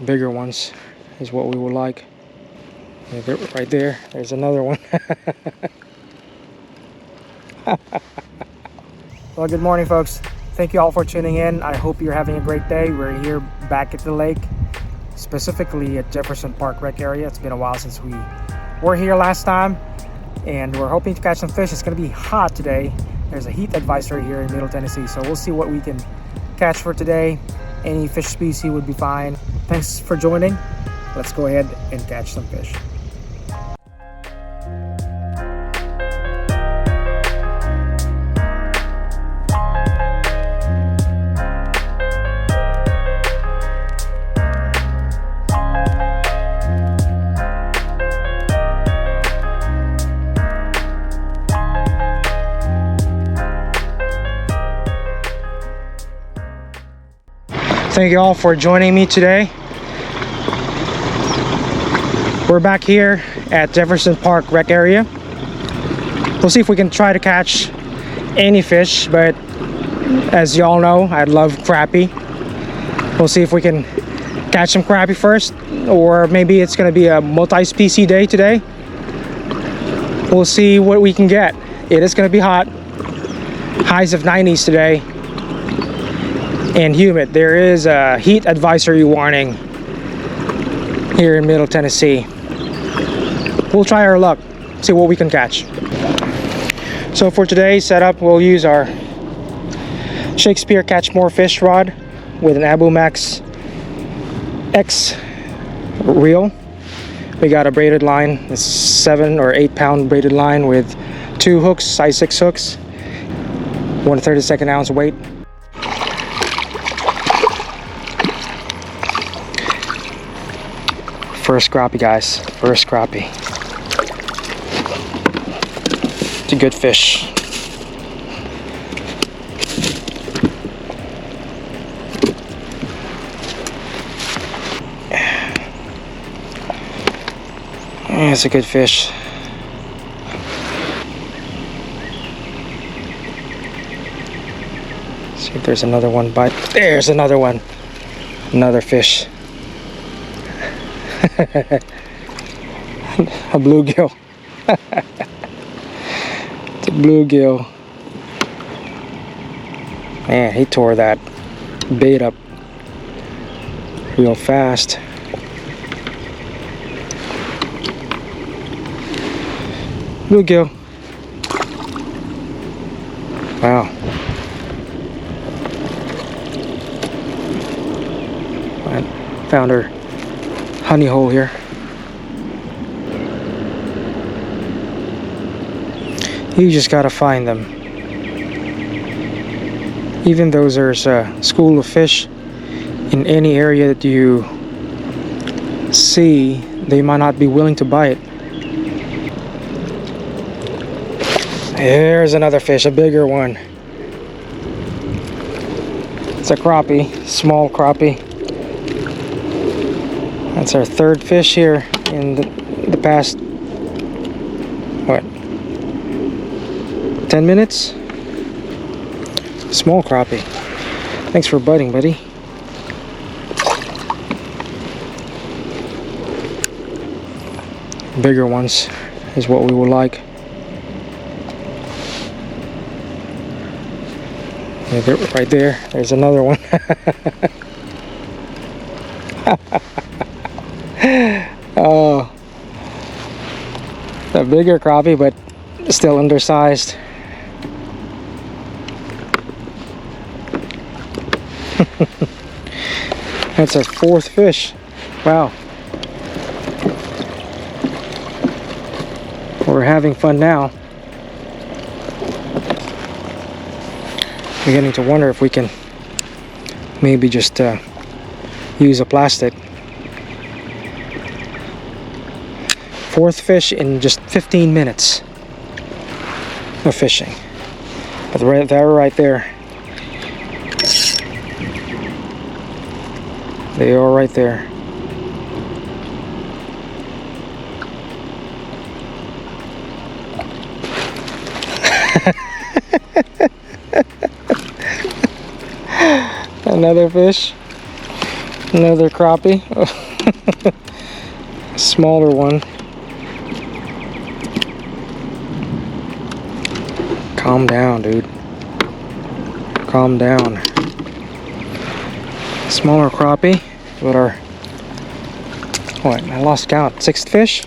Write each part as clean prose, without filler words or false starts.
Bigger ones is what we would like. Yeah, right there, there's another one. Well, good morning, folks. Thank you all for tuning in. I hope you're having a great day. We're here back at the lake, specifically at Jefferson Park Rec area. It's been a while since we were here last time, and we're hoping to catch some fish. It's going to be hot today. There's a heat advisory here in Middle Tennessee, so we'll see what we can catch for today. Any fish species would be fine. Thanks for joining. Let's go ahead and catch some fish. Thank you all for joining me today. We're back here at Jefferson Park Rec area. We'll see if we can try to catch any fish, but as y'all know, I love crappie. We'll see if we can catch some crappie first, or maybe it's going to be a multi-species day today. We'll see what we can get. It is going to be hot. Highs of 90s today. And humid. There is a heat advisory warning here in Middle Tennessee. We'll try our luck, see what we can catch. So for today's setup, we'll use our Shakespeare Catch More Fish rod with an Abu Max X reel. We got a braided line, a 7 or 8 pound braided line with 2 hooks, size 6 hooks, 1/32 ounce weight. First crappie, guys. First crappie. It's a good fish. It's a good fish. See if there's another one bite. There's another one. Another fish. A bluegill. It's a bluegill. Man, he tore that bait up real fast. Bluegill. Wow. I found her honey hole here. You just gotta find them. Even though there's a school of fish in any area that you see, they might not be willing to bite. There's another fish, a bigger one. It's a crappie, small crappie. That's our third fish here in the past, what, 10 minutes? Small crappie. Thanks for biting, buddy. Bigger ones is what we would like. Yeah, right there, there's another one. Oh, a bigger crappie, but still undersized. That's our fourth fish. Wow. We're having fun now. Beginning to wonder if we can maybe just use a plastic. Fourth fish in just 15 minutes of fishing. But they're right there. They are right there. Another fish. Another crappie. Smaller one. Calm down, dude. Calm down. Smaller crappie. What are... What? I lost count. 6th fish?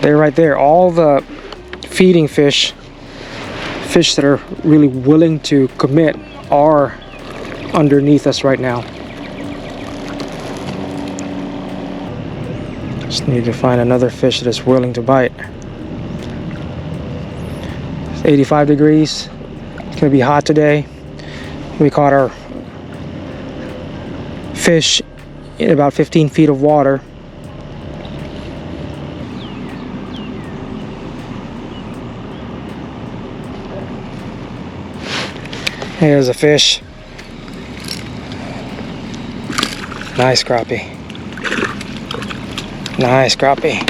They're right there. All the feeding fish that are really willing to commit are underneath us right now. Just need to find another fish that is willing to bite. It's 85 degrees. It's gonna be hot today. We caught our fish in about 15 feet of water. Here's a fish. Nice crappie. Nice crappie.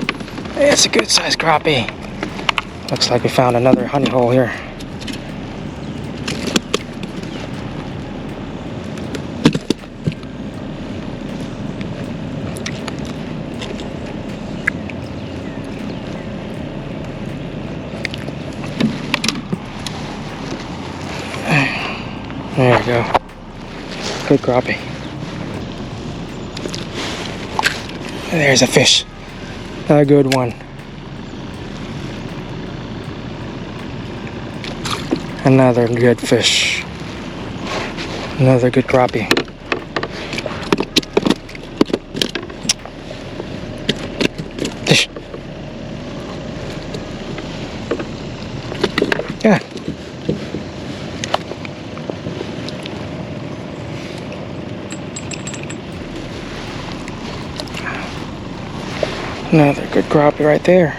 It's a good sized crappie. Looks like we found another honey hole here. There we go. Good crappie. There's a fish. A good one. Another good fish. Another good crappie. Fish. Yeah. Another good crappie right there.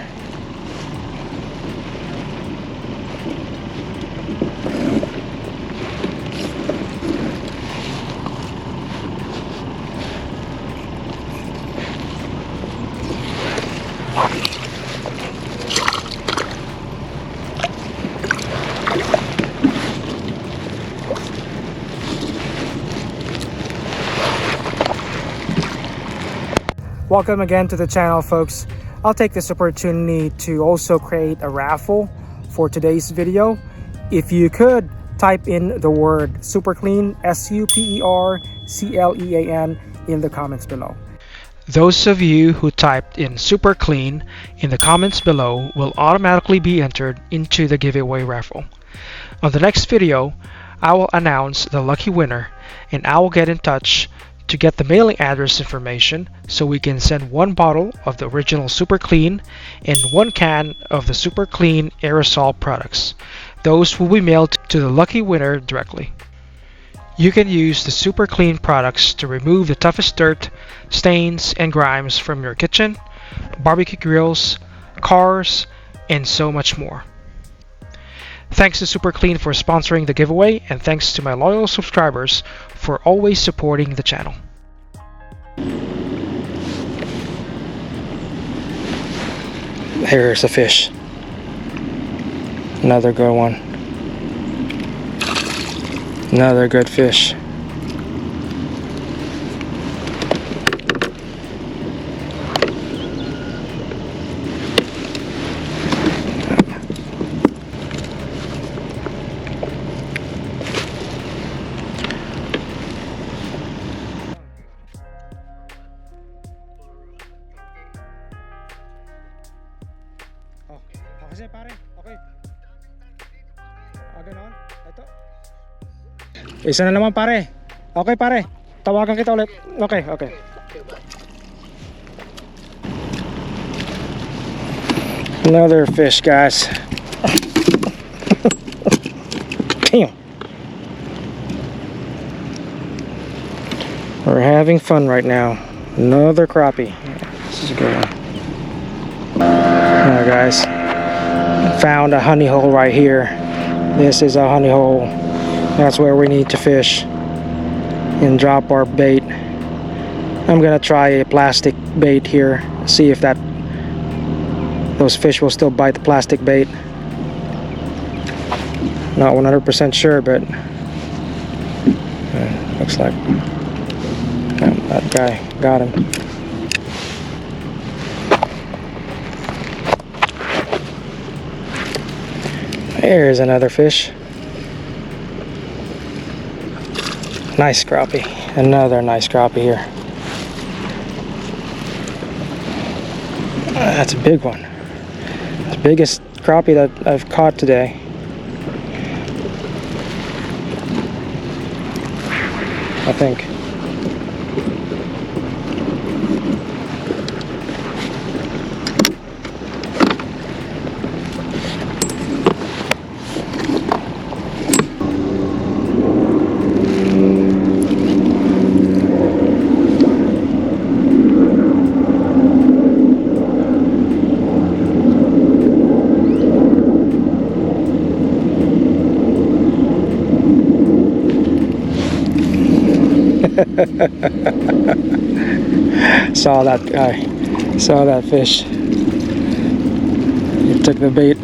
Welcome again to the channel, folks. I'll take this opportunity to also create a raffle for today's video. If you could type in the word super clean, SUPERCLEAN, in the comments below. Those of you who typed in super clean in the comments below will automatically be entered into the giveaway raffle. On the next video, I will announce the lucky winner, and I will get in touch to get the mailing address information so we can send 1 bottle of the original Super Clean and 1 can of the Super Clean aerosol products. Those will be mailed to the lucky winner directly. You can use the Super Clean products to remove the toughest dirt, stains, and grimes from your kitchen, barbecue grills, cars, and so much more. Thanks to Super Clean for sponsoring the giveaway, and thanks to my loyal subscribers for always supporting the channel. Here's a fish. Another good one. Another good fish. Kasi pare, okay. Ganon. Ito. Isa na naman pare. Okay pare. Tawagan kita ulit. Okay, okay. Another fish, guys. Damn. We're having fun right now. Another crappie. This is a good one. Alright, guys. Found a honey hole right here. This is a honey hole. That's where we need to fish and drop our bait. I'm gonna try a plastic bait here, see if those fish will still bite the plastic bait. Not 100% sure, but Looks like that guy got him. There's another fish. Nice crappie. Another nice crappie here. That's a big one. It's the biggest crappie that I've caught today. I think. Saw that guy, saw that fish. He took the bait.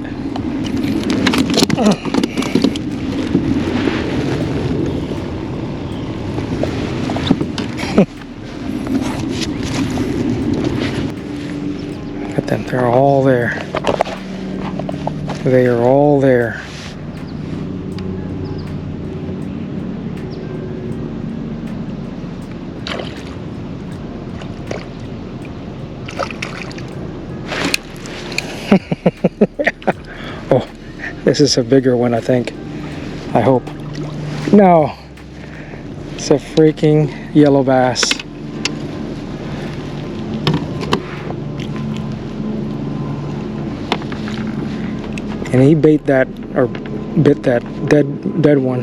Look at them, they're all there. They are all there. Oh, this is a bigger one, I think. I hope. No, it's a freaking yellow bass. And he bit that dead one.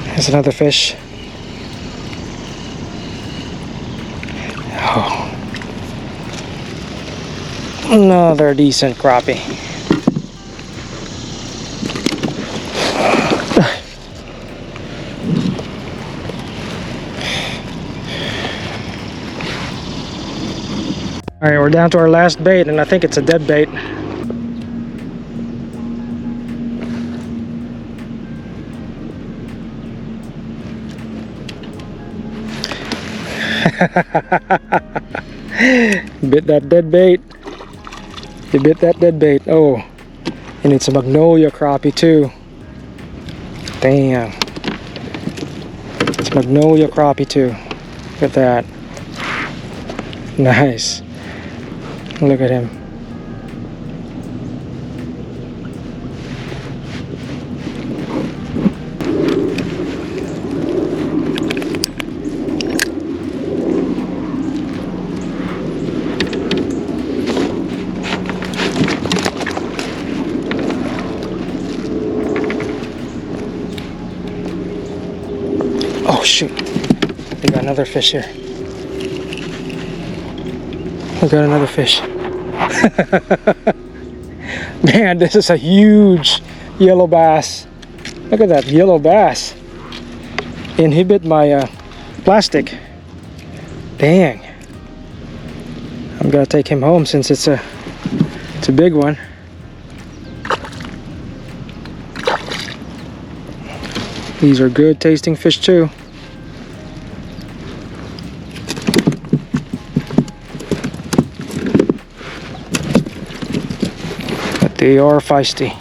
There's another fish. Oh. Another decent crappie. Alright, we're down to our last bait, and I think it's a dead bait. Bit that dead bait. You bit that dead bait. Oh, and it's a magnolia crappie too. Damn. It's magnolia crappie too. Look at that. Nice. Look at him. Oh shoot, we got another fish here. We got another fish. Man, this is a huge yellow bass. Look at that yellow bass. And he bit my plastic. Dang. I'm gonna take him home since it's a big one. These are good tasting fish too. But they are feisty.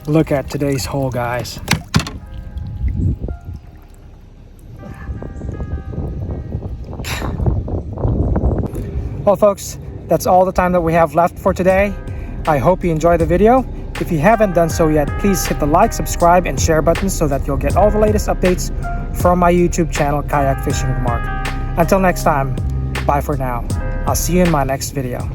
Look at today's haul, guys. Well folks, that's all the time that we have left for today. I hope you enjoyed the video. If you haven't done so yet, please hit the like, subscribe, and share buttons so that you'll get all the latest updates from my YouTube channel, Kayak Fishing with Mark. Until next time, bye for now. I'll see you in my next video.